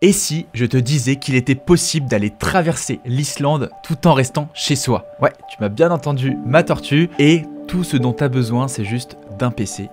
Et si je te disais qu'il était possible d'aller traverser l'Islande tout en restant chez soi? Ouais, tu m'as bien entendu, ma tortue. Et tout ce dont tu as besoin, c'est juste d'un PC.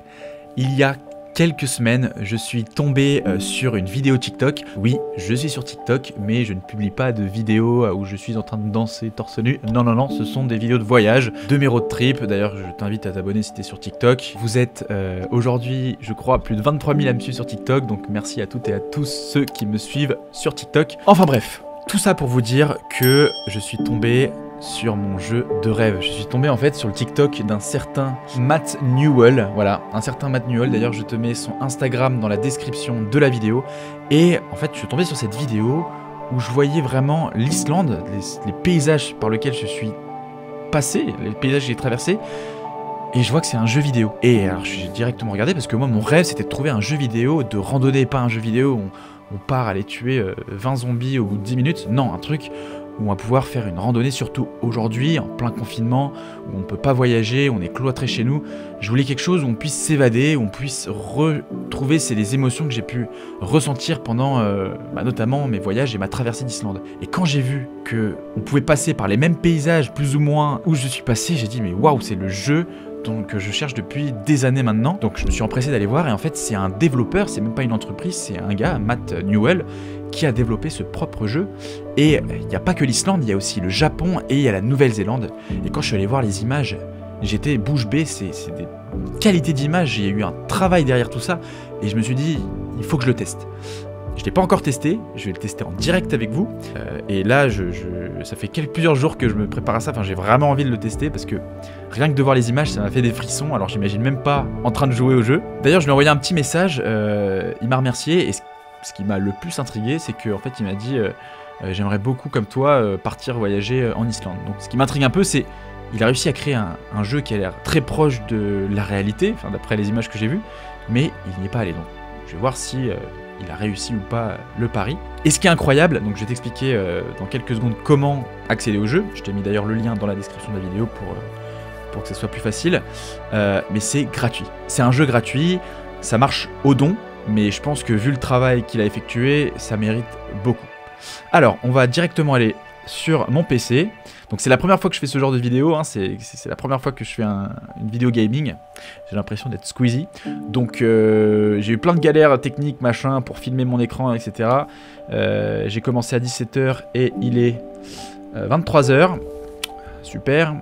Il y a quelques semaines, je suis tombé sur une vidéo TikTok. Oui, je suis sur TikTok, mais je ne publie pas de vidéos où je suis en train de danser torse nu. Non, non, non, ce sont des vidéos de voyage, de mes road trips. D'ailleurs, je t'invite à t'abonner si tu es sur TikTok. Vous êtes aujourd'hui, je crois, plus de 23 000 à me suivre sur TikTok. Donc merci à toutes et à tous ceux qui me suivent sur TikTok. Enfin bref, tout ça pour vous dire que je suis tombé sur mon jeu de rêve. Je suis tombé en fait sur le TikTok d'un certain Matt Newell. Voilà, un certain Matt Newell. D'ailleurs, je te mets son Instagram dans la description de la vidéo. Et en fait, je suis tombé sur cette vidéo où je voyais vraiment l'Islande, les paysages par lesquels je suis passé, les paysages que j'ai traversés. Et je vois que c'est un jeu vidéo. Et alors, j'ai directement regardé parce que moi, mon rêve, c'était de trouver un jeu vidéo de randonnée, pas un jeu vidéo où on part aller tuer 20 zombies au bout de 10 minutes. Non, un truc où on va pouvoir faire une randonnée, surtout aujourd'hui, en plein confinement, où on ne peut pas voyager, on est cloîtré chez nous. Je voulais quelque chose où on puisse s'évader, où on puisse retrouver les émotions que j'ai pu ressentir pendant notamment mes voyages et ma traversée d'Islande. Et quand j'ai vu qu'on pouvait passer par les mêmes paysages, plus ou moins, où je suis passé, j'ai dit mais waouh, c'est le jeu que je cherche depuis des années maintenant. Donc je me suis empressé d'aller voir et en fait c'est un développeur, c'est même pas une entreprise, c'est un gars, Matt Newell, qui a développé ce propre jeu. Et il n'y a pas que l'Islande, il y a aussi le Japon et il y a la Nouvelle-Zélande. Et quand je suis allé voir les images, j'étais bouche bée, c'est des qualités d'images, il y a eu un travail derrière tout ça. Et je me suis dit, il faut que je le teste. Je ne l'ai pas encore testé, je vais le tester en direct avec vous. Et là, ça fait plusieurs jours que je me prépare à ça. Enfin, j'ai vraiment envie de le tester parce que rien que de voir les images, ça m'a fait des frissons. Alors, j'imagine même pas en train de jouer au jeu. D'ailleurs, je lui ai envoyé un petit message. Il m'a remercié. Et ce qui m'a le plus intrigué, c'est qu'en fait, il m'a dit j'aimerais beaucoup, comme toi, partir voyager en Islande. Donc, ce qui m'intrigue un peu, c'est qu'il a réussi à créer un jeu qui a l'air très proche de la réalité, enfin, d'après les images que j'ai vues, mais il n'y est pas allé. Donc, je vais voir si il a réussi ou pas le pari. Et ce qui est incroyable, donc je vais t'expliquer dans quelques secondes comment accéder au jeu. Je t'ai mis d'ailleurs le lien dans la description de la vidéo pour que ce soit plus facile. Mais c'est gratuit. C'est un jeu gratuit, ça marche au don, mais je pense que vu le travail qu'il a effectué, ça mérite beaucoup. Alors, on va directement aller sur mon PC. Donc c'est la première fois que je fais ce genre de vidéo, hein. C'est la première fois que je fais une vidéo gaming. J'ai l'impression d'être Squeezie. Donc j'ai eu plein de galères techniques, machin, pour filmer mon écran, etc. J'ai commencé à 17 h et il est 23 h. Super,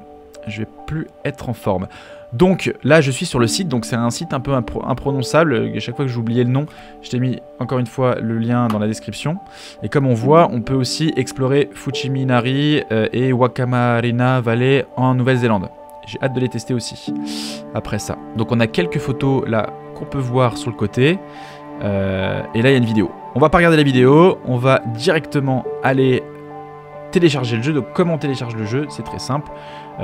je vais plus être en forme. Donc là je suis sur le site, donc c'est un site un peu imprononçable, à chaque fois que j'oubliais le nom, je t'ai mis encore une fois le lien dans la description. Et comme on voit, on peut aussi explorer Fuchiminari et Wakamarina Valley en Nouvelle-Zélande. J'ai hâte de les tester aussi, après ça. Donc on a quelques photos là qu'on peut voir sur le côté, et là il y a une vidéo. On va pas regarder la vidéo, on va directement aller télécharger le jeu. Donc comment on télécharge le jeu, c'est très simple.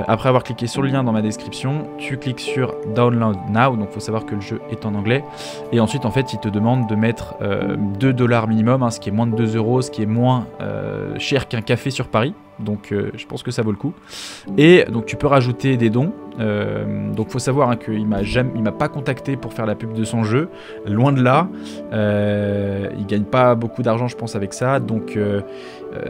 Après avoir cliqué sur le lien dans ma description, tu cliques sur Download Now, donc il faut savoir que le jeu est en anglais. Et ensuite, en fait, il te demande de mettre 2 $ minimum, hein, ce qui est moins de 2 €, ce qui est moins cher qu'un café sur Paris. Donc je pense que ça vaut le coup. Et donc tu peux rajouter des dons. Donc il faut savoir hein, qu'il m'a pas contacté pour faire la pub de son jeu. Loin de là. Il gagne pas beaucoup d'argent, je pense, avec ça. Donc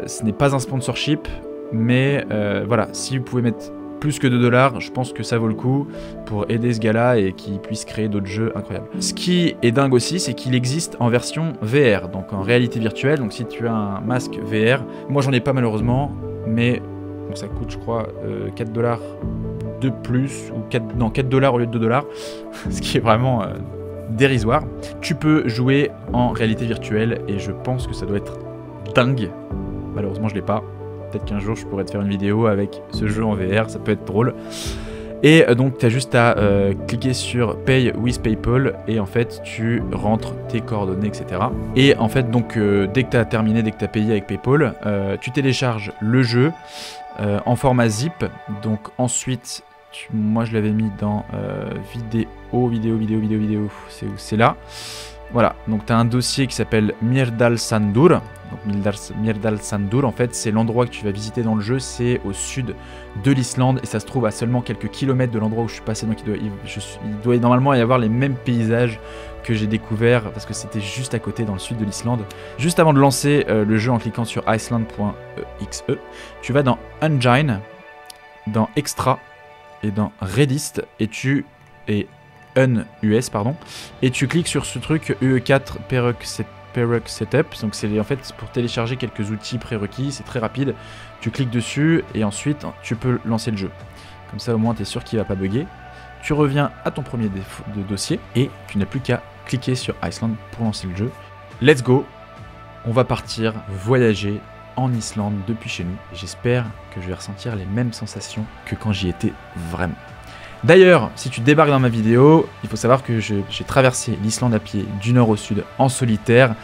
ce n'est pas un sponsorship. Mais voilà, si vous pouvez mettre plus que 2 $, je pense que ça vaut le coup pour aider ce gars-là et qu'il puisse créer d'autres jeux incroyables. Ce qui est dingue aussi, c'est qu'il existe en version VR, donc en réalité virtuelle. Donc si tu as un masque VR, moi j'en ai pas malheureusement, mais donc ça coûte je crois 4 $ de plus, ou 4 $ au lieu de 2 $, ce qui est vraiment dérisoire. Tu peux jouer en réalité virtuelle et je pense que ça doit être dingue. Malheureusement je l'ai pas. Peut-être qu'un jour je pourrais te faire une vidéo avec ce jeu en VR, ça peut être drôle. Et donc tu as juste à cliquer sur Pay with PayPal et en fait tu rentres tes coordonnées, etc. Et en fait donc dès que tu as terminé, dès que tu as payé avec PayPal, tu télécharges le jeu en format zip. Donc ensuite, moi je l'avais mis dans vidéo, c'est où? C'est là. Voilà, donc tu as un dossier qui s'appelle Myrdal Sandur. Donc Myrdalsandur, en fait, c'est l'endroit que tu vas visiter dans le jeu, c'est au sud de l'Islande et ça se trouve à seulement quelques kilomètres de l'endroit où je suis passé. Donc il doit normalement y avoir les mêmes paysages que j'ai découvert parce que c'était juste à côté dans le sud de l'Islande. Juste avant de lancer le jeu en cliquant sur iceland.exe, tu vas dans Engine, dans Extra et dans Redist et US pardon, et tu cliques sur ce truc UE4 Peruk Setup. Donc c'est en fait pour télécharger quelques outils prérequis, c'est très rapide. Tu cliques dessus et ensuite tu peux lancer le jeu. Comme ça au moins tu es sûr qu'il va pas bugger. Tu reviens à ton premier dossier et tu n'as plus qu'à cliquer sur Iceland pour lancer le jeu. Let's go! On va partir voyager en Islande depuis chez nous. J'espère que je vais ressentir les mêmes sensations que quand j'y étais vraiment. D'ailleurs, si tu débarques dans ma vidéo, il faut savoir que j'ai traversé l'Islande à pied du nord au sud en solitaire.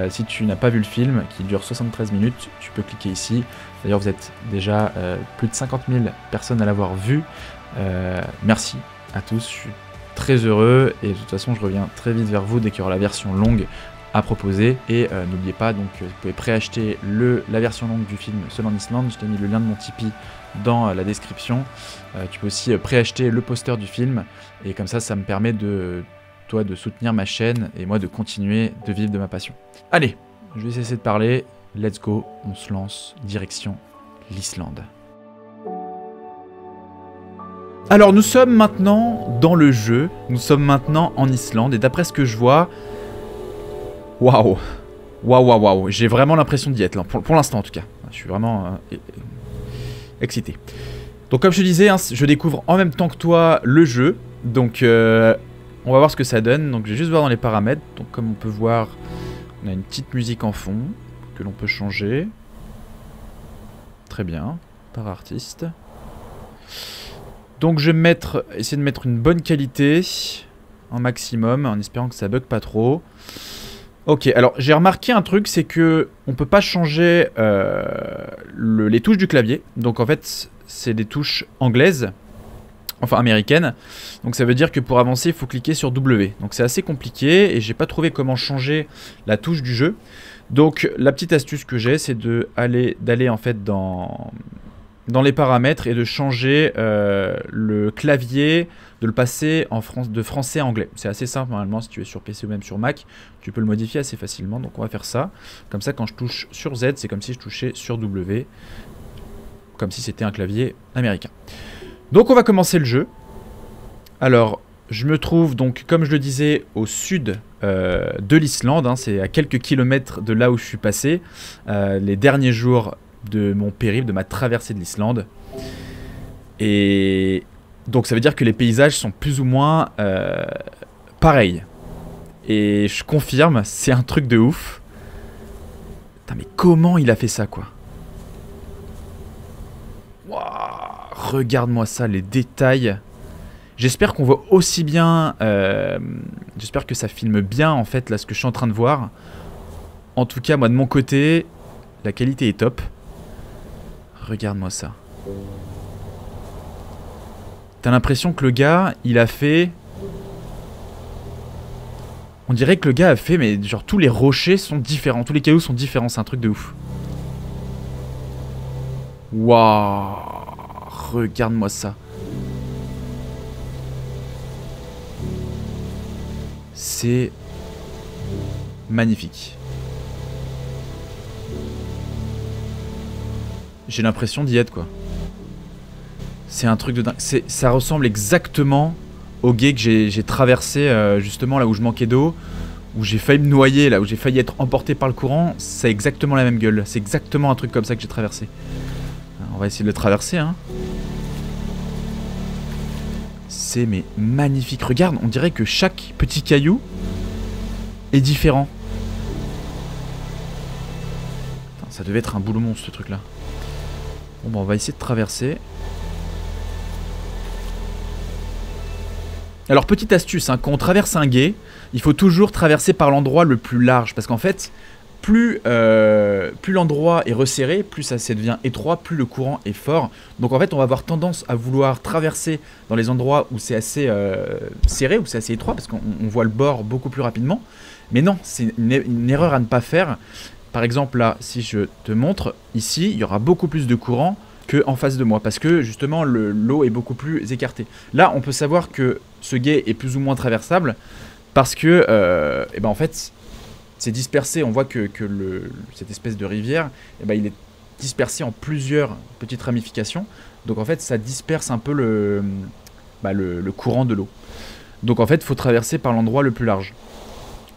Si tu n'as pas vu le film, qui dure 73 minutes, tu peux cliquer ici. D'ailleurs, vous êtes déjà plus de 50 000 personnes à l'avoir vu. Merci à tous, je suis très heureux et de toute façon je reviens très vite vers vous dès qu'il y aura la version longue à proposer. Et n'oubliez pas, donc vous pouvez préacheter la version longue du film Seul en Islande. Je t'ai mis le lien de mon Tipeee dans la description. Tu peux aussi préacheter le poster du film et comme ça me permet de soutenir ma chaîne et moi de continuer de vivre de ma passion. Allez, je vais cesser de parler, let's go, on se lance direction l'Islande. Alors nous sommes maintenant dans le jeu, nous sommes maintenant en Islande et d'après ce que je vois, waouh, j'ai vraiment l'impression d'y être là, pour l'instant en tout cas. Je suis vraiment excité. Donc comme je te disais, hein, je découvre en même temps que toi le jeu, donc on va voir ce que ça donne. Donc je vais juste voir dans les paramètres, donc comme on peut voir, on a une petite musique en fond que l'on peut changer. Très bien, par artiste. Donc je vais essayer de mettre une bonne qualité, en maximum, en espérant que ça bug pas trop. Ok, alors j'ai remarqué un truc, c'est que on peut pas changer les touches du clavier. Donc en fait, c'est des touches anglaises, enfin américaines. Donc ça veut dire que pour avancer, il faut cliquer sur W. Donc c'est assez compliqué et j'ai pas trouvé comment changer la touche du jeu. Donc la petite astuce que j'ai, c'est d'aller en fait dans les paramètres et de changer le clavier, de le passer de français à anglais. C'est assez simple normalement, si tu es sur PC ou même sur Mac, tu peux le modifier assez facilement. Donc on va faire ça. Comme ça, quand je touche sur Z, c'est comme si je touchais sur W, comme si c'était un clavier américain. Donc on va commencer le jeu. Alors, je me trouve donc, comme je le disais, au sud de l'Islande. Hein, c'est à quelques kilomètres de là où je suis passé les derniers jours de mon périple, de ma traversée de l'Islande. Et donc ça veut dire que les paysages sont plus ou moins pareils. Et je confirme, c'est un truc de ouf. Putain, mais comment il a fait ça, quoi? Waouh, regarde-moi ça, les détails. J'espère qu'on voit aussi bien... j'espère que ça filme bien, en fait, là, ce que je suis en train de voir. En tout cas, moi, de mon côté, la qualité est top. Regarde-moi ça. T'as l'impression que le gars, il a fait... On dirait que le gars a fait, mais genre tous les rochers sont différents, tous les cailloux sont différents, c'est un truc de ouf. Waouh, regarde-moi ça. C'est magnifique. J'ai l'impression d'y être, quoi. C'est un truc de dingue. Ça ressemble exactement au gué que j'ai traversé justement là où je manquais d'eau, où j'ai failli me noyer, là où j'ai failli être emporté par le courant. C'est exactement la même gueule. C'est exactement un truc comme ça que j'ai traversé. Alors, on va essayer de le traverser, hein. C'est mais magnifique. Regarde, on dirait que chaque petit caillou est différent. Putain, ça devait être un boulot monstre ce truc là. Bon bah on va essayer de traverser. Alors petite astuce, hein, quand on traverse un gué, il faut toujours traverser par l'endroit le plus large. Parce qu'en fait, plus l'endroit est resserré, plus ça devient étroit, plus le courant est fort. Donc en fait on va avoir tendance à vouloir traverser dans les endroits où c'est assez serré, où c'est assez étroit, parce qu'on voit le bord beaucoup plus rapidement. Mais non, c'est une erreur à ne pas faire. Par exemple là, si je te montre, ici, il y aura beaucoup plus de courant qu'en face de moi, parce que justement l'eau est beaucoup plus écartée. Là, on peut savoir que ce gué est plus ou moins traversable, parce que, et ben en fait, c'est dispersé. On voit que cette espèce de rivière, et ben, il est dispersé en plusieurs petites ramifications. Donc en fait, ça disperse un peu le courant de l'eau. Donc en fait, il faut traverser par l'endroit le plus large.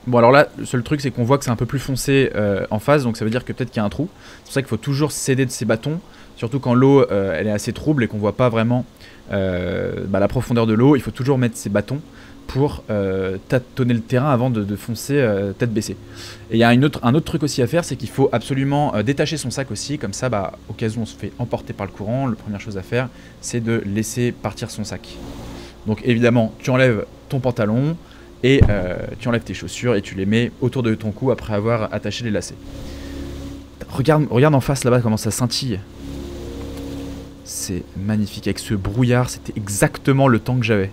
Bon alors là, le seul truc c'est qu'on voit que c'est un peu plus foncé en face, donc ça veut dire que peut-être qu'il y a un trou. C'est pour ça qu'il faut toujours s'aider de ses bâtons, surtout quand l'eau elle est assez trouble et qu'on voit pas vraiment la profondeur de l'eau. Il faut toujours mettre ses bâtons pour tâtonner le terrain avant de foncer tête baissée. Et il y a un autre truc aussi à faire, c'est qu'il faut absolument détacher son sac aussi, comme ça au cas où on se fait emporter par le courant, la première chose à faire c'est de laisser partir son sac. Donc évidemment tu enlèves ton pantalon, et tu enlèves tes chaussures et tu les mets autour de ton cou après avoir attaché les lacets. Regarde en face là-bas comment ça scintille. C'est magnifique. Avec ce brouillard, c'était exactement le temps que j'avais.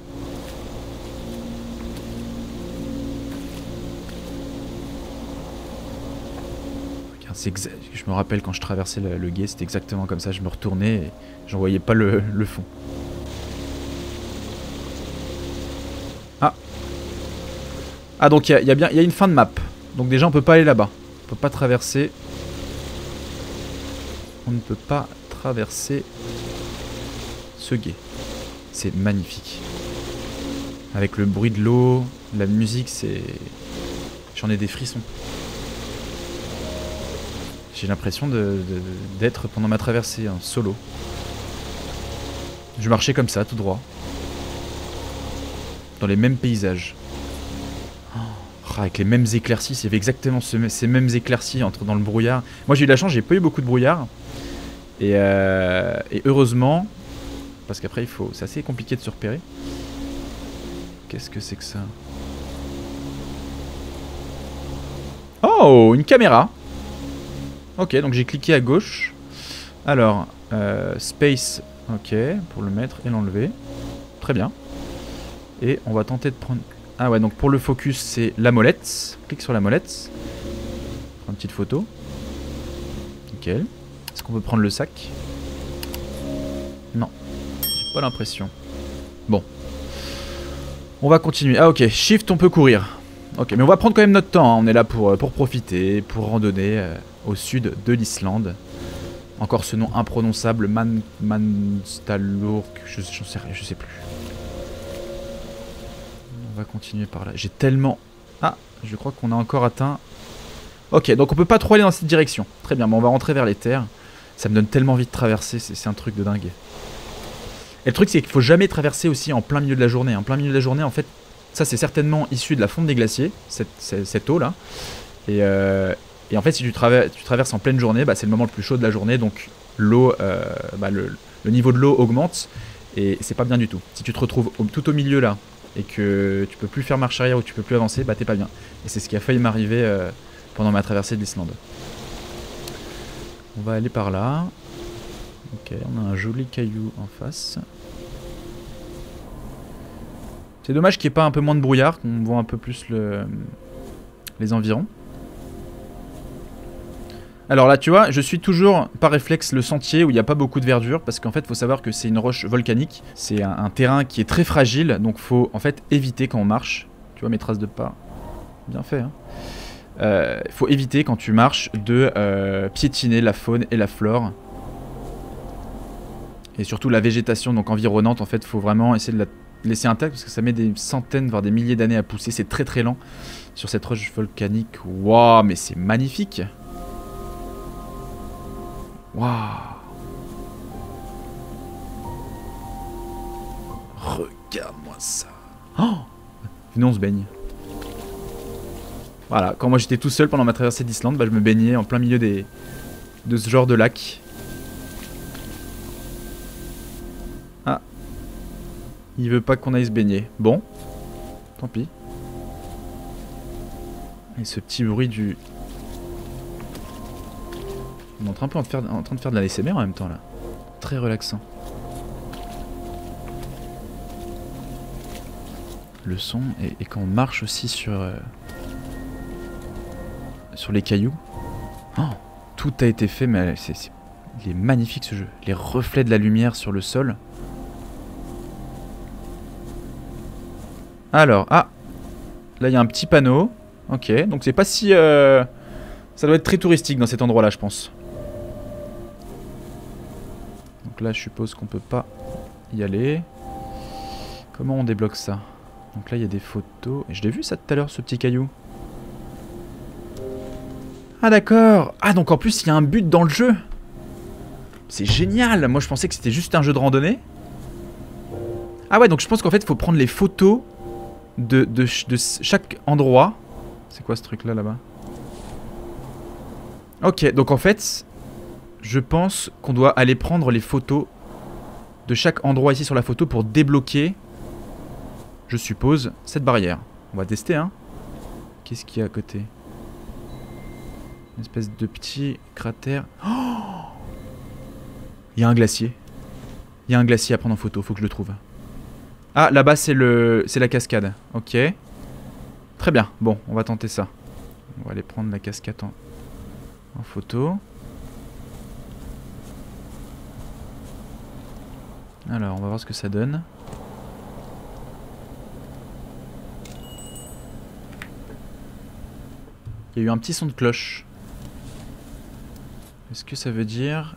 Je me rappelle quand je traversais le gué, c'était exactement comme ça. Je me retournais et j'en voyais pas le fond. Ah donc il y a une fin de map. Donc déjà on peut pas aller là-bas. On peut pas traverser. On ne peut pas traverser ce gué. C'est magnifique. Avec le bruit de l'eau, la musique, c'est... J'en ai des frissons. J'ai l'impression d'être pendant ma traversée, en solo. Je marchais comme ça, tout droit. Dans les mêmes paysages. Avec les mêmes éclaircies, c'est exactement ces mêmes éclaircies dans le brouillard. Moi j'ai eu de la chance, j'ai pas eu beaucoup de brouillard. Et heureusement, parce qu'après c'est assez compliqué de se repérer. Qu'est-ce que c'est que ça? Oh, une caméra. Ok, donc j'ai cliqué à gauche. Alors, space, ok, pour le mettre et l'enlever. Très bien. Et on va tenter de prendre... Ah ouais, donc pour le focus, c'est la molette. Clique sur la molette. Prends une petite photo. Nickel. Est-ce qu'on peut prendre le sac? Non. J'ai pas l'impression. Bon. On va continuer. Ah ok, shift, on peut courir. Ok, mais on va prendre quand même notre temps. Hein. On est là pour profiter, pour randonner au sud de l'Islande. Encore ce nom imprononçable, Manstalurk, je sais plus. On va continuer par là. J'ai tellement... Ah, je crois qu'on a encore atteint... Ok, donc on peut pas trop aller dans cette direction. Très bien, bon, on va rentrer vers les terres. Ça me donne tellement envie de traverser, c'est un truc de dingue. Et le truc, c'est qu'il faut jamais traverser aussi en plein milieu de la journée. En plein milieu de la journée, en fait, ça c'est certainement issu de la fonte des glaciers, cette eau-là. Et en fait, si tu traverses en pleine journée, c'est le moment le plus chaud de la journée, donc l'eau, le niveau de l'eau augmente, et c'est pas bien du tout. Si tu te retrouves tout au milieu là, et que tu peux plus faire marche arrière ou tu peux plus avancer, t'es pas bien. Et c'est ce qui a failli m'arriver pendant ma traversée de l'Islande. On va aller par là. Ok, on a un joli caillou en face. C'est dommage qu'il n'y ait pas un peu moins de brouillard, qu'on voit un peu plus les environs. Alors là, tu vois, je suis toujours par réflexe le sentier où il n'y a pas beaucoup de verdure, parce qu'en fait, il faut savoir que c'est une roche volcanique. C'est un terrain qui est très fragile, donc faut en fait éviter quand on marche. Tu vois mes traces de pas. Bien fait, hein. Faut éviter quand tu marches de piétiner la faune et la flore. Et surtout la végétation donc environnante, en fait, faut vraiment essayer de la laisser intacte, parce que ça met des centaines, voire des milliers d'années à pousser. C'est très très lent sur cette roche volcanique. Waouh, mais c'est magnifique! Waouh! Regarde-moi ça! Oh! Venez, on se baigne. Voilà, quand moi j'étais tout seul pendant ma traversée d'Islande, je me baignais en plein milieu de ce genre de lac. Ah. Il veut pas qu'on aille se baigner. Bon. Tant pis. Et ce petit bruit du... On est en train de faire de la ASMR en même temps là. Très relaxant. Le son et quand on marche aussi sur les cailloux. Oh, tout a été fait, mais il est magnifique ce jeu. Les reflets de la lumière sur le sol. Alors, ah, là il y a un petit panneau. Ok, donc c'est pas si... Ça doit être très touristique dans cet endroit-là, je pense. Donc là, je suppose qu'on peut pas y aller. Comment on débloque ça? Donc là, il y a des photos. Et je l'ai vu ça tout à l'heure, ce petit caillou. Ah d'accord. Ah donc en plus, il y a un but dans le jeu. C'est génial. Moi, je pensais que c'était juste un jeu de randonnée. Ah ouais, donc je pense qu'en fait, il faut prendre les photos de chaque endroit. C'est quoi ce truc-là, là-bas? Ok, donc en fait, je pense qu'on doit aller prendre les photos de chaque endroit ici sur la photo pour débloquer, je suppose, cette barrière. On va tester, hein. Qu'est-ce qu'il y a à côté? Une espèce de petit cratère. Oh, il y a un glacier. Il y a un glacier à prendre en photo, faut que je le trouve. Ah, là-bas, c'est la cascade. Ok. Très bien. Bon, on va tenter ça. On va aller prendre la cascade en photo. Alors, on va voir ce que ça donne. Il y a eu un petit son de cloche. Est-ce que ça veut dire...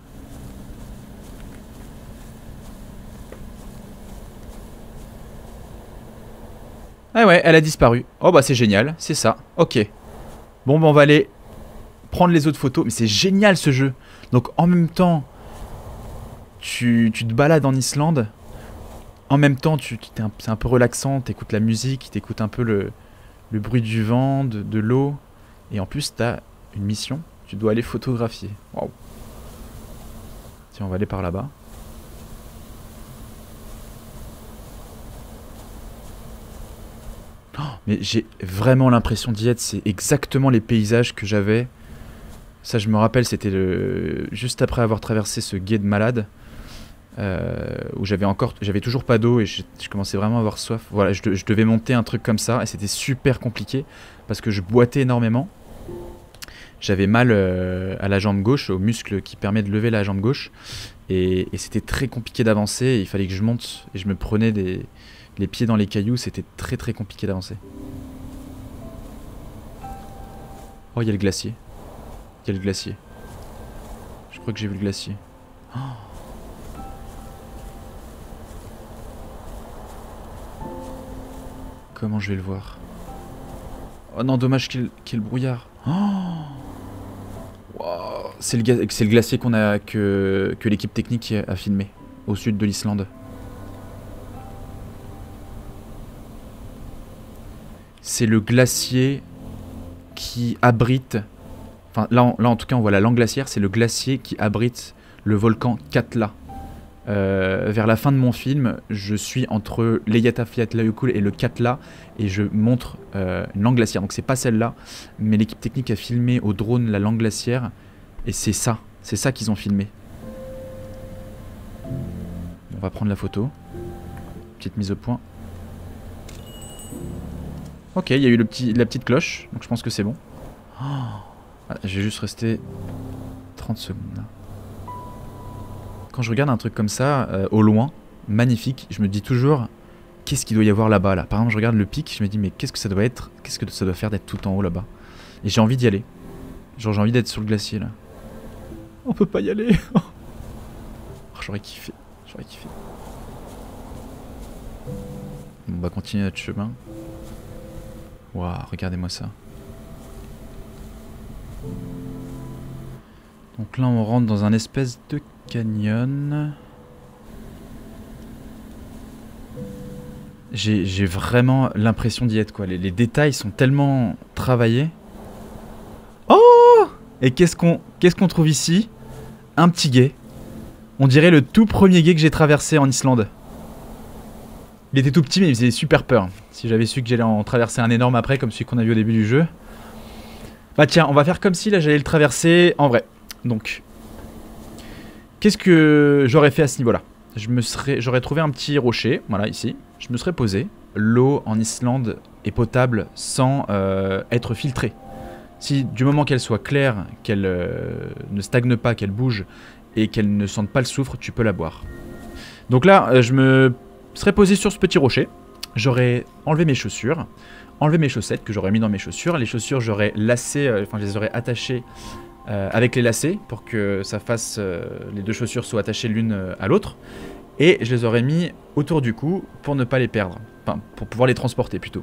Ah ouais, elle a disparu. Oh bah c'est génial, c'est ça. Ok. Bon bah on va aller prendre les autres photos. Mais c'est génial ce jeu. Donc en même temps, tu te balades en Islande. En même temps, c'est un peu relaxant. T'écoutes la musique, t'écoutes un peu le bruit du vent, de l'eau. Et en plus, t'as une mission. Tu dois aller photographier. Waouh. Tiens, on va aller par là-bas. Mais j'ai vraiment l'impression d'y être. C'est exactement les paysages que j'avais. Ça, je me rappelle, c'était juste après avoir traversé ce gué de malade. Où j'avais toujours pas d'eau et je commençais vraiment à avoir soif. Voilà, je devais monter un truc comme ça et c'était super compliqué parce que je boitais énormément. J'avais mal à la jambe gauche, au muscle qui permet de lever la jambe gauche. Et c'était très compliqué d'avancer. Il fallait que je monte et je me prenais les pieds dans les cailloux. C'était très très compliqué d'avancer. Oh, il y a le glacier. Il y a le glacier. Je crois que j'ai vu le glacier. Oh. Comment je vais le voir? Oh non, dommage qu'il y ait le brouillard. Oh, wow. C'est le glacier que l'équipe technique a filmé au sud de l'Islande. C'est le glacier qui abrite... Enfin, là en tout cas, on voit la langue glaciaire. C'est le glacier qui abrite le volcan Katla. Vers la fin de mon film, je suis entre l'Eyjafjallajökull et le Katla et je montre une langue glaciaire. Donc c'est pas celle-là, mais l'équipe technique a filmé au drone la langue glaciaire et c'est ça qu'ils ont filmé. On va prendre la photo. Petite mise au point. Ok, il y a eu la petite cloche, donc je pense que c'est bon. Oh, j'ai juste resté 30 secondes là. Quand je regarde un truc comme ça, au loin, magnifique, je me dis toujours, qu'est-ce qu'il doit y avoir là-bas là? Par exemple, je regarde le pic, je me dis, mais qu'est-ce que ça doit être? Qu'est-ce que ça doit faire d'être tout en haut là-bas? Et j'ai envie d'y aller. Genre, j'ai envie d'être sur le glacier là. On peut pas y aller. Oh, j'aurais kiffé. J'aurais kiffé. On va continuer notre chemin. Waouh, regardez-moi ça. Donc là, on rentre dans un espèce de canyon. J'ai vraiment l'impression d'y être, quoi. Les détails sont tellement travaillés. Oh! Et qu'est-ce qu'on trouve ici? Un petit gué. On dirait le tout premier gué que j'ai traversé en Islande. Il était tout petit mais il faisait super peur. Si j'avais su que j'allais en traverser un énorme après, comme celui qu'on a vu au début du jeu. Bah tiens, on va faire comme si là j'allais le traverser en vrai. Donc, qu'est-ce que j'aurais fait à ce niveau-là? J'aurais trouvé un petit rocher, voilà ici. Je me serais posé. L'eau en Islande est potable sans être filtrée. Si du moment qu'elle soit claire, qu'elle ne stagne pas, qu'elle bouge et qu'elle ne sente pas le soufre, tu peux la boire. Donc là, je me serais posé sur ce petit rocher. J'aurais enlevé mes chaussures, enlevé mes chaussettes que j'aurais mis dans mes chaussures. Les chaussures, j'aurais lacé, enfin je les aurais attachées avec les lacets pour que ça fasse les deux chaussures soient attachées l'une à l'autre. Et je les aurais mis autour du cou pour ne pas les perdre, enfin pour pouvoir les transporter plutôt.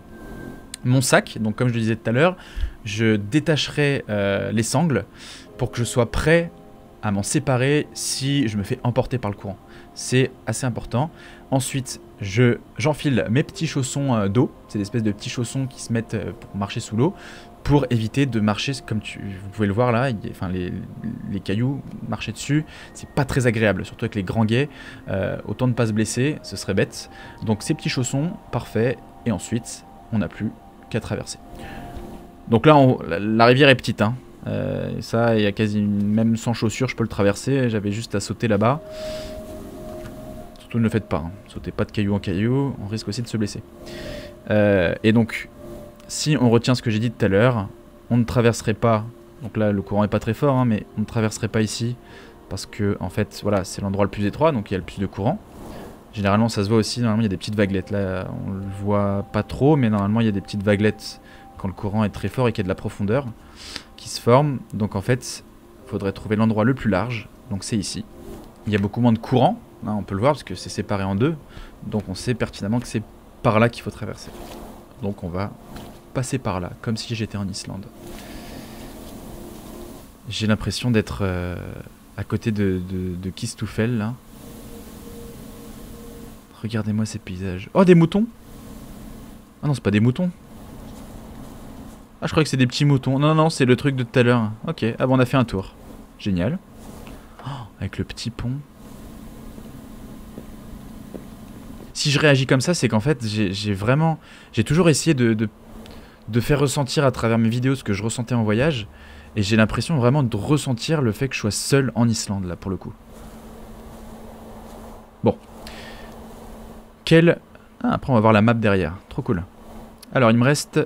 Mon sac, donc comme je le disais tout à l'heure, je détacherai les sangles pour que je sois prêt à m'en séparer si je me fais emporter par le courant. C'est assez important. Ensuite, j'enfile mes petits chaussons d'eau. C'est des espèces de petits chaussons qui se mettent pour marcher sous l'eau, pour éviter de marcher, comme vous pouvez le voir là, enfin les cailloux, marcher dessus, c'est pas très agréable, surtout avec les grands guets. Autant ne pas se blesser, ce serait bête. Donc ces petits chaussons, parfait. Et ensuite, on n'a plus qu'à traverser. Donc là, la rivière est petite, hein. Ça, il y a quasi même sans chaussures, je peux le traverser. J'avais juste à sauter là-bas. Surtout ne le faites pas, hein. Sautez pas de caillou en caillou, on risque aussi de se blesser. Et donc, si on retient ce que j'ai dit tout à l'heure, on ne traverserait pas. Donc là, le courant est pas très fort, hein, mais on ne traverserait pas ici parce que en fait, voilà, c'est l'endroit le plus étroit, donc il y a le plus de courant. Généralement, ça se voit aussi. Normalement, il y a des petites vaguelettes. Là, on le voit pas trop, mais normalement, il y a des petites vaguelettes quand le courant est très fort et qu'il y a de la profondeur qui se forme. Donc en fait, il faudrait trouver l'endroit le plus large. Donc c'est ici. Il y a beaucoup moins de courant. Là, on peut le voir parce que c'est séparé en deux. Donc on sait pertinemment que c'est par là qu'il faut traverser. Donc on va passer par là, comme si j'étais en Islande. J'ai l'impression d'être à côté de Kistufell, là. Regardez-moi ces paysages. Oh, des moutons! Ah non, c'est pas des moutons. Ah, je croyais que c'est des petits moutons. Non, non, c'est le truc de tout à l'heure. Ok, ah bon, on a fait un tour. Génial. Oh, avec le petit pont. Si je réagis comme ça, c'est qu'en fait, j'ai toujours essayé de faire ressentir à travers mes vidéos ce que je ressentais en voyage. Et j'ai l'impression vraiment de ressentir le fait que je sois seul en Islande, là, pour le coup. Bon. Ah, après, on va voir la map derrière. Trop cool. Alors, il me reste...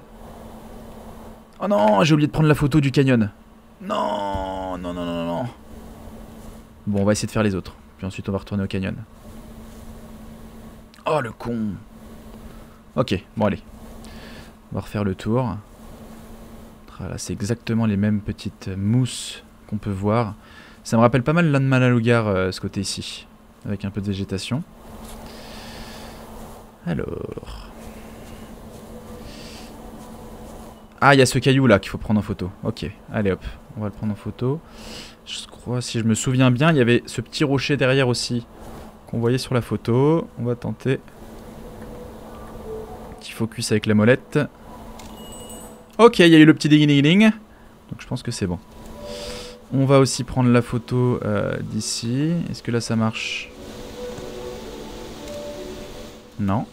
Oh non, j'ai oublié de prendre la photo du canyon. Non, non, non, non, non. Bon, on va essayer de faire les autres. Puis ensuite, on va retourner au canyon. Oh, le con. Ok, bon, allez. On va refaire le tour. Là, c'est exactement les mêmes petites mousses qu'on peut voir. Ça me rappelle pas mal l'Andmanalugar, ce côté ici. Avec un peu de végétation. Alors... Ah, il y a ce caillou là qu'il faut prendre en photo. Ok, allez hop, on va le prendre en photo. Je crois, si je me souviens bien, il y avait ce petit rocher derrière aussi qu'on voyait sur la photo. On va tenter. Petit focus avec la molette. Ok, il y a eu le petit ding-ding-ding. Donc je pense que c'est bon. On va aussi prendre la photo d'ici. Est-ce que là ça marche? Non.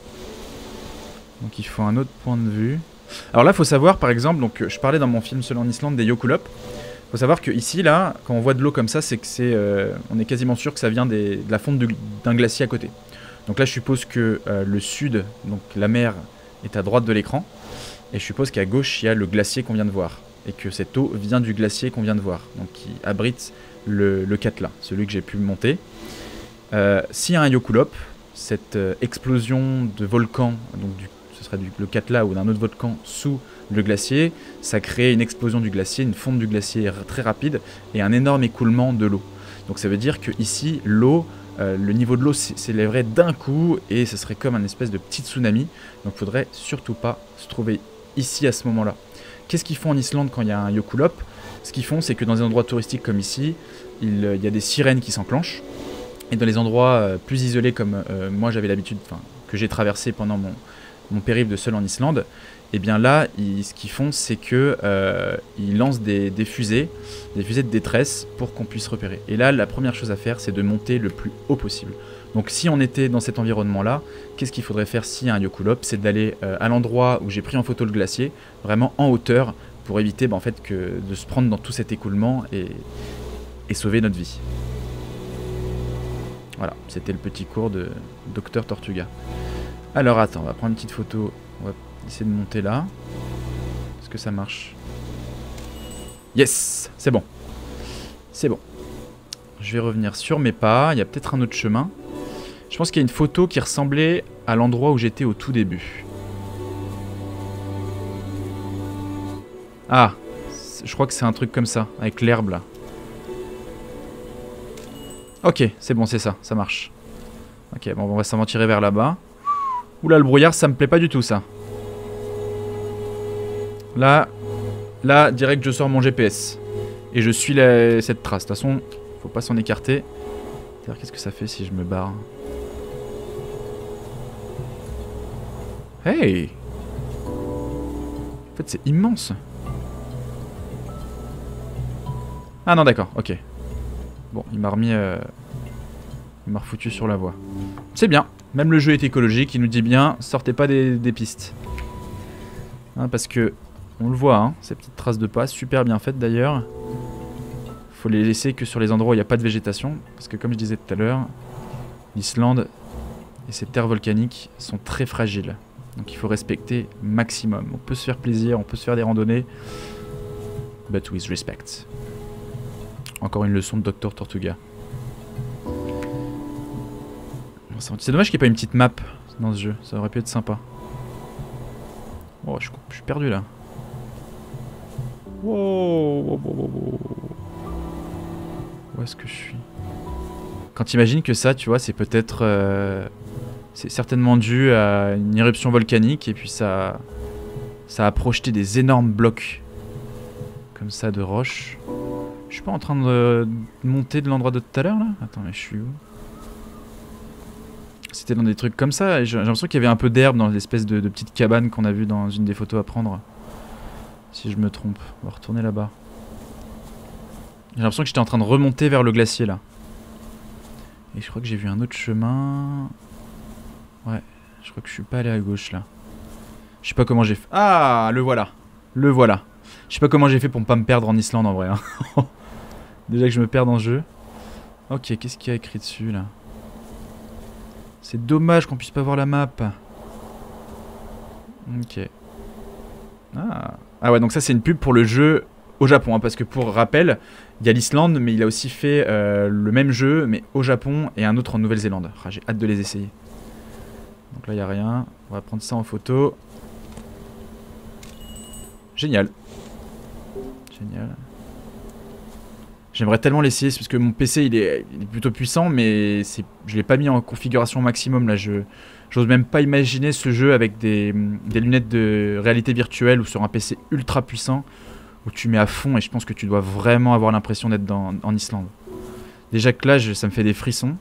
Donc il faut un autre point de vue. Alors là, il faut savoir, par exemple, donc je parlais dans mon film Seul en Islande des Jökulhlaup. Il faut savoir que ici, là, quand on voit de l'eau comme ça, c'est que on est quasiment sûr que ça vient de la fonte d'un glacier à côté. Donc là, je suppose que le sud, donc la mer, est à droite de l'écran. Et je suppose qu'à gauche, il y a le glacier qu'on vient de voir. Et que cette eau vient du glacier qu'on vient de voir. Donc qui abrite le Katla, celui que j'ai pu monter. S'il y a un Jökulhlaup, cette explosion de volcan, donc ce serait le Katla ou d'un autre volcan sous le glacier, ça crée une explosion du glacier, une fonte du glacier très rapide et un énorme écoulement de l'eau. Donc ça veut dire que ici, l'eau, le niveau de l'eau s'élèverait d'un coup et ce serait comme un espèce de petit tsunami. Donc il faudrait surtout pas se trouver ici à ce moment-là. Qu'est-ce qu'ils font en Islande quand il y a un Jökulhlaup? Ce qu'ils font, c'est que dans des endroits touristiques comme ici, il y a des sirènes qui s'enclenchent. Et dans les endroits plus isolés comme moi j'avais l'habitude, que j'ai traversé pendant mon périple de Seul en Islande, et bien là, ce qu'ils font, c'est que ils lancent des fusées de détresse pour qu'on puisse repérer. Et là, la première chose à faire, c'est de monter le plus haut possible. Donc si on était dans cet environnement-là, qu'est-ce qu'il faudrait faire s'il y a un Jökulhlaup? C'est d'aller à l'endroit où j'ai pris en photo le glacier, vraiment en hauteur, pour éviter en fait, de se prendre dans tout cet écoulement et sauver notre vie. Voilà, c'était le petit cours de Dr Tortuga. Alors attends, on va prendre une petite photo. On va essayer de monter là. Est-ce que ça marche? Yes, c'est bon. C'est bon. Je vais revenir sur mes pas. Il y a peut-être un autre chemin. Je pense qu'il y a une photo qui ressemblait à l'endroit où j'étais au tout début. Ah, je crois que c'est un truc comme ça, avec l'herbe là. Ok, c'est bon, c'est ça, ça marche. Ok, bon, on va s'en tirer vers là-bas. Oula, le brouillard, ça me plaît pas du tout, ça. Là, direct, je sors mon GPS. Et je suis cette trace. De toute façon, faut pas s'en écarter. D'ailleurs, qu'est-ce que ça fait si je me barre? Hey! En fait, c'est immense. Ah non, d'accord, ok. Bon, il m'a remis... il m'a refoutu sur la voie. C'est bien. Même le jeu est écologique, il nous dit bien, sortez pas des pistes. Hein, parce que, on le voit, hein, ces petites traces de pas, super bien faites d'ailleurs. Faut les laisser que sur les endroits où il n'y a pas de végétation. Parce que comme je disais tout à l'heure, l'Islande et ses terres volcaniques sont très fragiles. Donc il faut respecter maximum. On peut se faire plaisir, on peut se faire des randonnées. But with respect. Encore une leçon de Dr Tortuga. C'est dommage qu'il n'y ait pas une petite map dans ce jeu, ça aurait pu être sympa. Oh, je suis perdu là. Wow. Où est-ce que je suis? Quand t'imagines que ça, tu vois, c'est peut-être... c'est certainement dû à une éruption volcanique et puis ça a projeté des énormes blocs comme ça de roches. Je suis pas en train de monter de l'endroit de tout à l'heure là? Attends, mais je suis où? C'était dans des trucs comme ça, et j'ai l'impression qu'il y avait un peu d'herbe dans l'espèce de petite cabane qu'on a vu dans une des photos à prendre. Si je me trompe, on va retourner là-bas. J'ai l'impression que j'étais en train de remonter vers le glacier là. Et je crois que j'ai vu un autre chemin. Ouais, je crois que je suis pas allé à gauche là. Je sais pas comment j'ai fait. Ah, le voilà. Le voilà. Je sais pas comment j'ai fait pour pas me perdre en Islande en vrai. Hein. Déjà que je me perds dans le jeu. Ok, qu'est-ce qu'il y a écrit dessus là? C'est dommage qu'on puisse pas voir la map. Ok. Ah ouais, donc ça c'est une pub pour le jeu au Japon. Hein, parce que pour rappel, il y a l'Islande, mais il a aussi fait le même jeu, mais au Japon et un autre en Nouvelle-Zélande. Ah, j'ai hâte de les essayer. Donc là, il n'y a rien. On va prendre ça en photo. Génial. Génial. J'aimerais tellement l'essayer, parce que mon PC il est plutôt puissant, mais je l'ai pas mis en configuration maximum là. J'ose même pas imaginer ce jeu avec des lunettes de réalité virtuelle ou sur un PC ultra puissant où tu mets à fond et je pense que tu dois vraiment avoir l'impression d'être en Islande. Déjà que là, ça me fait des frissons.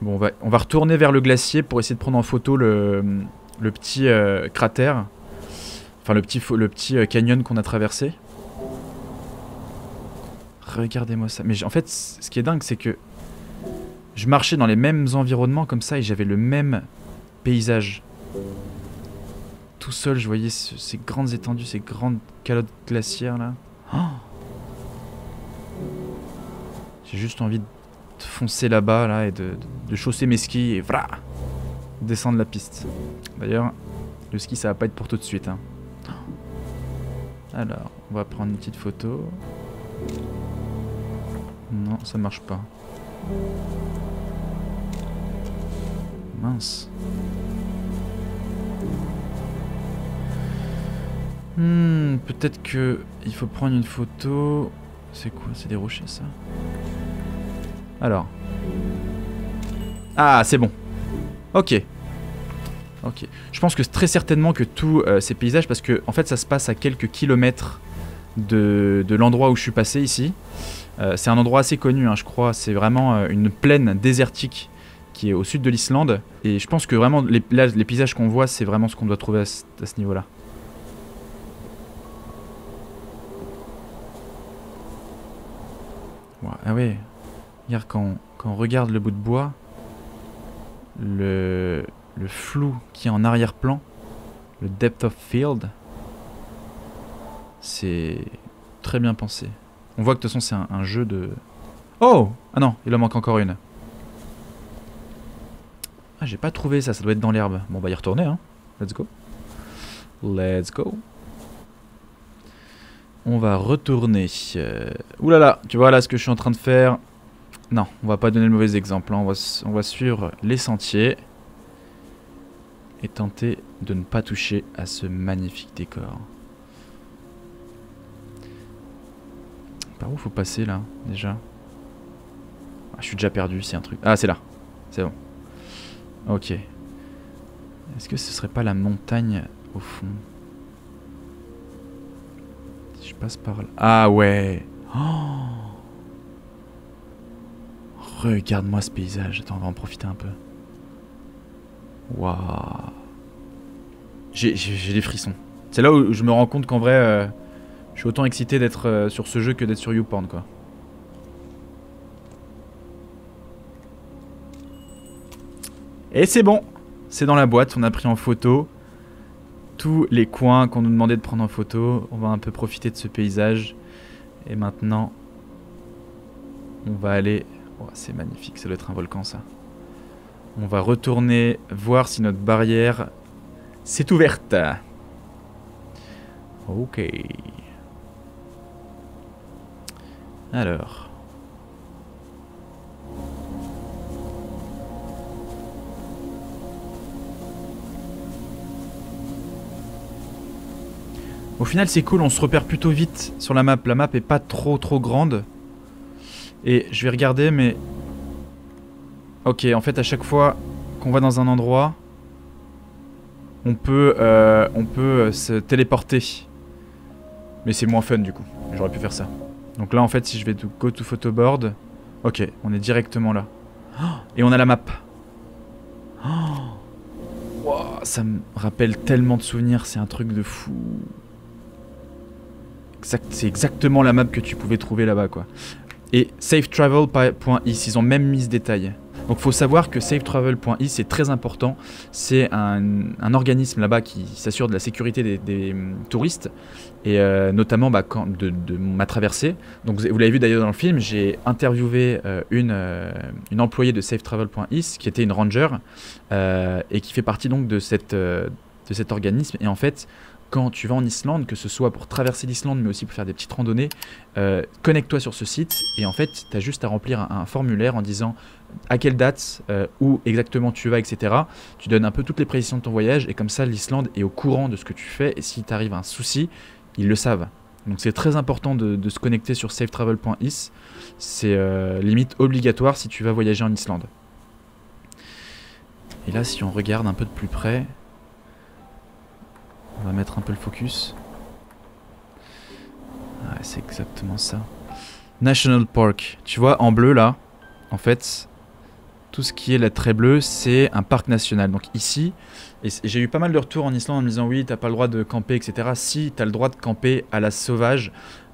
Bon, on va retourner vers le glacier pour essayer de prendre en photo le petit cratère, enfin le petit canyon qu'on a traversé. Regardez-moi ça. Mais en fait, ce qui est dingue, c'est que je marchais dans les mêmes environnements comme ça et j'avais le même paysage. Tout seul, je voyais ces grandes étendues, ces grandes calottes glaciaires là. Oh, j'ai juste envie de foncer là-bas là, et de chausser mes skis et voilà, descendre la piste. D'ailleurs, le ski ça va pas être pour tout de suite. Hein. Alors, on va prendre une petite photo. Non, ça marche pas. Mince. Peut-être que il faut prendre une photo. C'est quoi? C'est des rochers ça? Alors. Ah, c'est bon. Ok. Ok. Je pense que très certainement que tous ces paysages, parce que en fait ça se passe à quelques kilomètres de l'endroit où je suis passé ici. C'est un endroit assez connu, hein, je crois. C'est vraiment une plaine désertique qui est au sud de l'Islande. Et je pense que vraiment, les paysages qu'on voit, c'est vraiment ce qu'on doit trouver à ce niveau-là. Ouais, ah ouais. Regarde, quand on regarde le bout de bois, le flou qui est en arrière-plan, le depth of field, c'est très bien pensé. On voit que de toute façon c'est un jeu de... Oh! Ah non, il en manque encore une. Ah, j'ai pas trouvé ça, ça doit être dans l'herbe. Bon, on va y retourner, hein. Let's go. Let's go. On va retourner. Ouh là là, tu vois là ce que je suis en train de faire. Non, on va pas donner le mauvais exemple. Hein. On va suivre les sentiers. Et tenter de ne pas toucher à ce magnifique décor. Par où faut passer là, déjà? Ah, je suis déjà perdu, c'est un truc. Ah, c'est là. C'est bon. Ok. Est-ce que ce serait pas la montagne au fond? Si je passe par là. Ah ouais. Oh, regarde-moi ce paysage. Attends, on va en profiter un peu. Waouh. J'ai des frissons. C'est là où je me rends compte qu'en vrai, je suis autant excité d'être sur ce jeu que d'être sur YouPorn, quoi. Et c'est bon. C'est dans la boîte, on a pris en photo tous les coins qu'on nous demandait de prendre en photo. On va un peu profiter de ce paysage. Et maintenant, on va aller... Oh, c'est magnifique, ça doit être un volcan, ça. On va retourner voir si notre barrière s'est ouverte. Ok. Alors. Au final, c'est cool, on se repère plutôt vite sur la map. La map est pas trop grande. Et je vais regarder, mais... Ok, en fait, à chaque fois qu'on va dans un endroit, on peut se téléporter. Mais c'est moins fun, du coup. J'aurais pu faire ça. Donc là, en fait, si je vais go to photoboard... Ok, on est directement là. Et on a la map. Wow, ça me rappelle tellement de souvenirs, c'est un truc de fou. C'est exactement la map que tu pouvais trouver là-bas, quoi. Et safetravel.is, ils ont même mis ce détail. Donc faut savoir que safetravel.is c'est très important. C'est un organisme là-bas qui s'assure de la sécurité des touristes. Et notamment de ma traversée. Donc vous l'avez vu d'ailleurs dans le film, j'ai interviewé une employée de safetravel.is qui était une ranger et qui fait partie donc de cet organisme. Et en fait, quand tu vas en Islande, que ce soit pour traverser l'Islande, mais aussi pour faire des petites randonnées, connecte-toi sur ce site et en fait, tu as juste à remplir un formulaire en disant à quelle date, où exactement tu vas, etc. Tu donnes un peu toutes les précisions de ton voyage et comme ça, l'Islande est au courant de ce que tu fais et si t'arrive un souci, ils le savent. Donc c'est très important de se connecter sur safetravel.is. C'est limite obligatoire si tu vas voyager en Islande. Et là, si on regarde un peu de plus près... On va mettre un peu le focus. Ah, c'est exactement ça. National Park. Tu vois, en bleu là, en fait, tout ce qui est la trait bleue, c'est un parc national. Donc ici, et j'ai eu pas mal de retours en Islande en me disant oui, t'as pas le droit de camper, etc. Si, t'as le droit de camper à la sauvage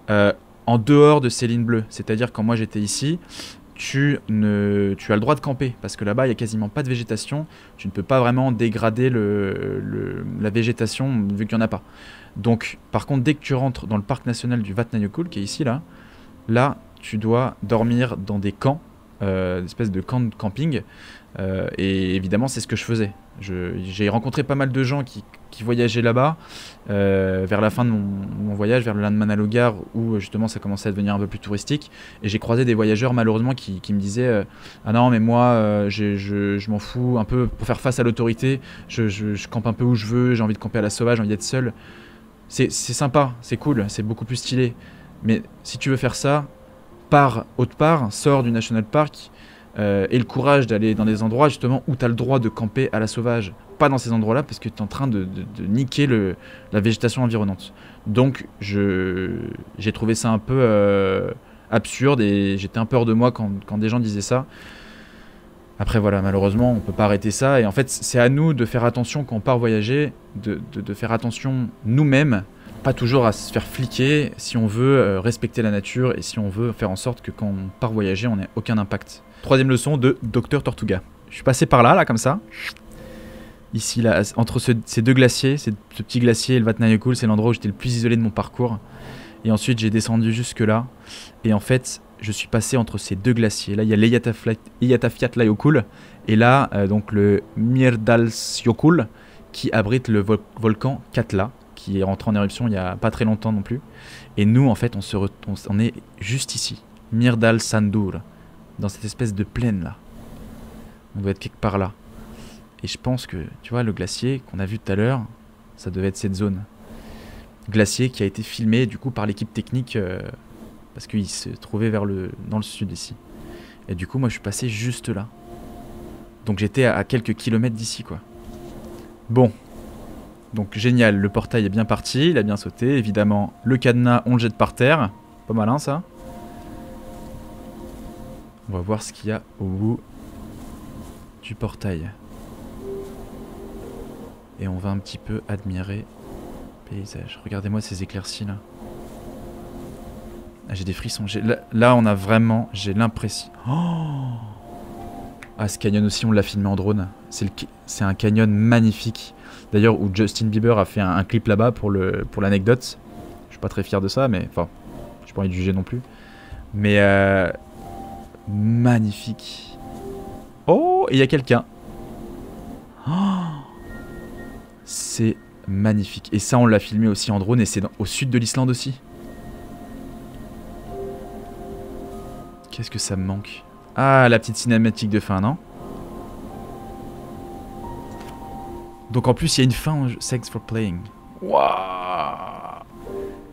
en dehors de ces lignes bleues. C'est-à-dire quand moi j'étais ici, tu as le droit de camper parce que là-bas il n'y a quasiment pas de végétation, tu ne peux pas vraiment dégrader la végétation vu qu'il n'y en a pas. Donc par contre dès que tu rentres dans le parc national du Vatnajökull qui est ici là tu dois dormir dans des camps, des espèces de camps de camping et évidemment c'est ce que je faisais. J'ai rencontré pas mal de gens qui voyageaient là-bas vers la fin de mon voyage, vers le Landmannalaugar où justement ça commençait à devenir un peu plus touristique et j'ai croisé des voyageurs malheureusement qui me disaient ah non mais moi je m'en fous un peu pour faire face à l'autorité, je campe un peu où je veux, j'ai envie de camper à la sauvage, j'ai envie d'être seul. C'est sympa, c'est cool, c'est beaucoup plus stylé, mais si tu veux faire ça, pars autre part, sors du National Park et le courage d'aller dans des endroits justement où tu as le droit de camper à la sauvage, pas dans ces endroits-là parce que tu es en train de niquer la végétation environnante. Donc j'ai trouvé ça un peu absurde et j'étais un peu hors de moi quand des gens disaient ça. Après voilà, malheureusement on peut pas arrêter ça et en fait c'est à nous de faire attention quand on part voyager, de faire attention nous-mêmes, pas toujours à se faire fliquer si on veut respecter la nature et si on veut faire en sorte que quand on part voyager on n'ait aucun impact. Troisième leçon de Dr Tortuga. Je suis passé par là comme ça. Ici, là, entre ces deux glaciers, ce petit glacier et le Vatnajökull, c'est l'endroit où j'étais le plus isolé de mon parcours. Et ensuite, j'ai descendu jusque là. Et en fait, je suis passé entre ces deux glaciers. Là, il y a l'Eyjafjallajökull et là, donc le Mýrdalsjökull qui abrite le volcan Katla, qui est rentré en éruption il n'y a pas très longtemps non plus. Et nous, en fait, on est juste ici. Myrdal Sandur. Dans cette espèce de plaine là. On doit être quelque part là. Et je pense que, tu vois, le glacier qu'on a vu tout à l'heure, ça devait être cette zone. Glacier qui a été filmé du coup par l'équipe technique parce qu'il se trouvait dans le sud ici. Et du coup, moi je suis passé juste là. Donc j'étais à quelques kilomètres d'ici quoi. Bon. Donc génial, le portail est bien parti, il a bien sauté. Évidemment, le cadenas, on le jette par terre. Pas malin ça. On va voir ce qu'il y a au bout du portail. Et on va un petit peu admirer le paysage. Regardez-moi ces éclaircies là. Ah, j'ai des frissons. Là on a vraiment, j'ai l'impression... Oh, ah, ce canyon aussi on l'a filmé en drone. C'est un canyon magnifique. D'ailleurs où Justin Bieber a fait un clip là-bas pour l'anecdote. Je suis pas très fier de ça, mais enfin, j'ai pas envie de juger non plus. Mais magnifique. Oh, et il y a quelqu'un. Oh, c'est magnifique. Et ça, on l'a filmé aussi en drone et c'est au sud de l'Islande aussi. Qu'est-ce que ça me manque? Ah, la petite cinématique de fin, non? Donc en plus, il y a une fin, Thanks for playing. Waouh!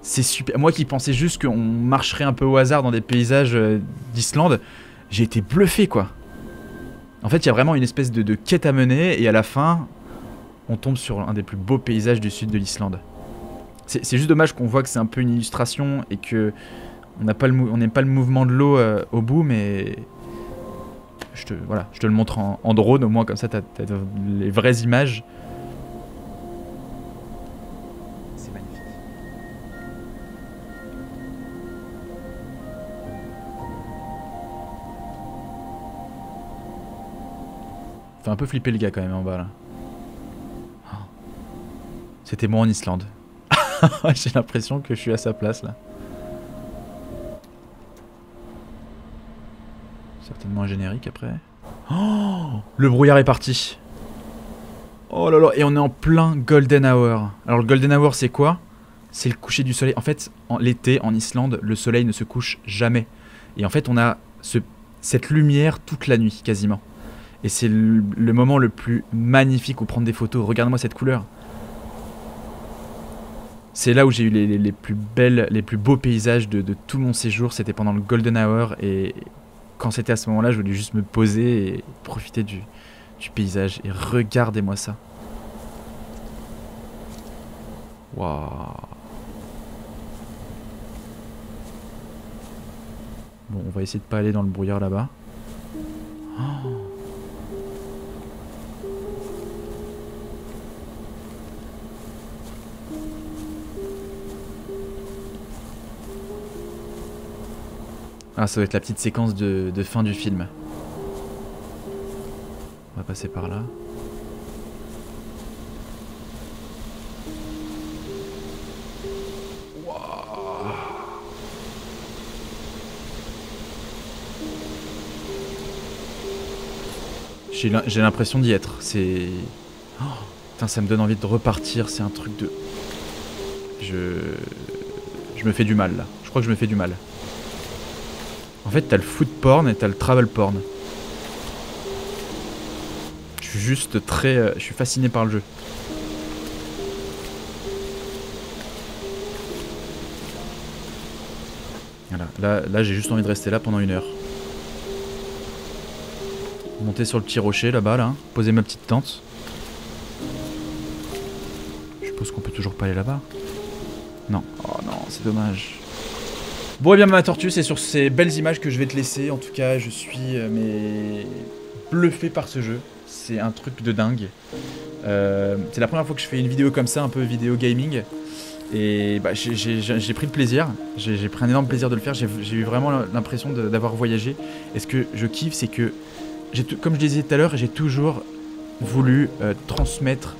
C'est super. Moi qui pensais juste qu'on marcherait un peu au hasard dans des paysages d'Islande, j'ai été bluffé, quoi. En fait, il y a vraiment une espèce de quête à mener et à la fin, on tombe sur un des plus beaux paysages du sud de l'Islande. C'est juste dommage qu'on voit que c'est un peu une illustration et que on n'aime pas le mouvement de l'eau au bout, mais je te le montre en drone, au moins comme ça t'as les vraies images. C'est magnifique. Fait un peu flipper le gars quand même en bas là. C'était moi en Islande. J'ai l'impression que je suis à sa place là. Certainement un générique après. Oh, le brouillard est parti. Oh là là, et on est en plein Golden Hour. Alors le Golden Hour c'est quoi? C'est le coucher du soleil. En fait, l'été en Islande, le soleil ne se couche jamais. Et en fait, on a cette lumière toute la nuit quasiment. Et c'est le moment le plus magnifique où prendre des photos. Regarde-moi cette couleur. C'est là où j'ai eu les plus beaux paysages de tout mon séjour. C'était pendant le Golden Hour. Et quand c'était à ce moment-là, je voulais juste me poser et profiter du paysage. Et regardez-moi ça. Waouh. Bon, on va essayer de pas aller dans le brouillard là-bas. Oh. Ah, ça va être la petite séquence de fin du film. On va passer par là. Wow. J'ai l'impression d'y être. C'est... Oh, putain, ça me donne envie de repartir. C'est un truc de... Je me fais du mal là. Je crois que je me fais du mal. En fait, t'as le food porn et t'as le travel porn. Je suis juste très... je suis fasciné par le jeu. Voilà. Là j'ai juste envie de rester là pendant 1 heure. Monter sur le petit rocher là-bas, là. Poser ma petite tente. Je suppose qu'on peut toujours pas aller là-bas. Non. Oh non, c'est dommage. Bon, et bien ma tortue, c'est sur ces belles images que je vais te laisser. En tout cas, je suis bluffé par ce jeu. C'est un truc de dingue. C'est la première fois que je fais une vidéo comme ça, un peu vidéo gaming. Et bah, j'ai pris le plaisir. J'ai pris un énorme plaisir de le faire. J'ai eu vraiment l'impression d'avoir voyagé. Et ce que je kiffe, c'est que, comme je disais tout à l'heure, j'ai toujours voulu transmettre,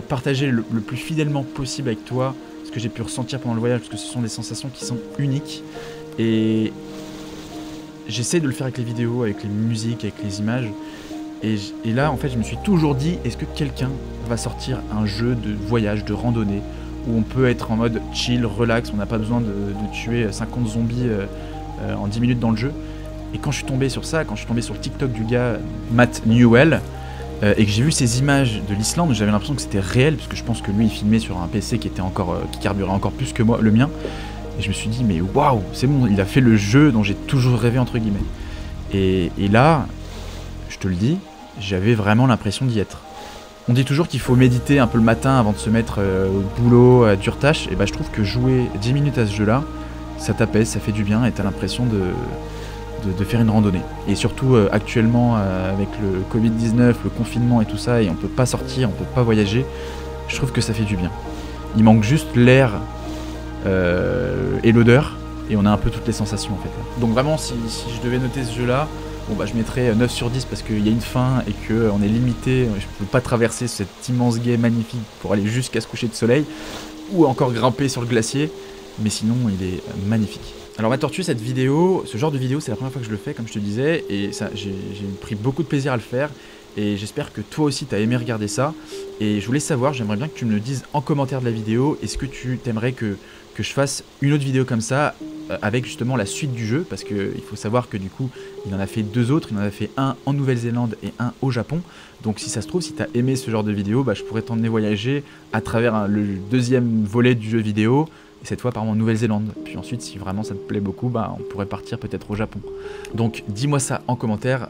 partager le plus fidèlement possible avec toi que j'ai pu ressentir pendant le voyage, parce que ce sont des sensations qui sont uniques et j'essaie de le faire avec les vidéos, avec les musiques, avec les images et là en fait je me suis toujours dit, est-ce que quelqu'un va sortir un jeu de voyage, de randonnée où on peut être en mode chill, relax, on n'a pas besoin de tuer 50 zombies en 10 minutes dans le jeu. Et quand je suis tombé sur ça, quand je suis tombé sur le TikTok du gars Matt Newell, et que j'ai vu ces images de l'Islande, j'avais l'impression que c'était réel, parce que je pense que lui il filmait sur un PC qui était encore, qui carburait encore plus que moi, le mien. Et je me suis dit mais waouh, c'est bon, il a fait le jeu dont j'ai toujours rêvé entre guillemets. Et là, je te le dis, j'avais vraiment l'impression d'y être. On dit toujours qu'il faut méditer un peu le matin avant de se mettre au boulot, à dure tâche. Et bah je trouve que jouer 10 minutes à ce jeu-là, ça t'apaise, ça fait du bien et t'as l'impression de faire une randonnée. Et surtout actuellement avec le Covid-19, le confinement et tout ça, et on peut pas sortir, on peut pas voyager, je trouve que ça fait du bien. Il manque juste l'air et l'odeur, et on a un peu toutes les sensations en fait. Donc vraiment si je devais noter ce jeu-là, bon bah je mettrais 9 sur 10 parce qu'il y a une fin et qu'on est limité, je peux pas traverser cet immense gué magnifique pour aller jusqu'à ce coucher de soleil, ou encore grimper sur le glacier, mais sinon il est magnifique. Alors ma tortue, cette vidéo, ce genre de vidéo, c'est la première fois que je le fais comme je te disais, et j'ai pris beaucoup de plaisir à le faire, et j'espère que toi aussi tu as aimé regarder ça, et je voulais savoir, j'aimerais bien que tu me le dises en commentaire de la vidéo, est-ce que tu t'aimerais que je fasse une autre vidéo comme ça, avec justement la suite du jeu, parce qu'il faut savoir que du coup il en a fait 2 autres, il en a fait un en Nouvelle-Zélande et un au Japon, donc si ça se trouve, si tu as aimé ce genre de vidéo, bah, je pourrais t'emmener voyager à travers le deuxième volet du jeu vidéo, et cette fois par en Nouvelle-Zélande, puis ensuite si vraiment ça te plaît beaucoup, bah, on pourrait partir peut-être au Japon. Donc dis-moi ça en commentaire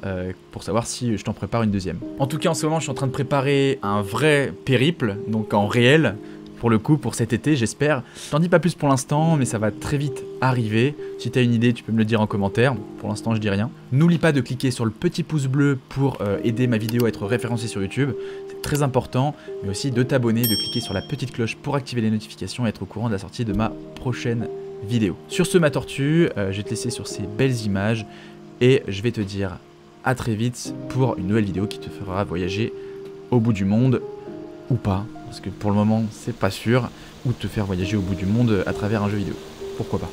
pour savoir si je t'en prépare une deuxième. En tout cas en ce moment je suis en train de préparer un vrai périple, donc en réel, pour le coup, pour cet été, j'espère. Je t'en dis pas plus pour l'instant, mais ça va très vite arriver. Si t'as une idée, tu peux me le dire en commentaire. Pour l'instant, je dis rien. N'oublie pas de cliquer sur le petit pouce bleu pour aider ma vidéo à être référencée sur YouTube. C'est très important. Mais aussi de t'abonner, de cliquer sur la petite cloche pour activer les notifications et être au courant de la sortie de ma prochaine vidéo. Sur ce, ma tortue, je vais te laisser sur ces belles images. Et je vais te dire à très vite pour une nouvelle vidéo qui te fera voyager au bout du monde. Ou pas, parce que pour le moment c'est pas sûr, ou te faire voyager au bout du monde à travers un jeu vidéo. Pourquoi pas.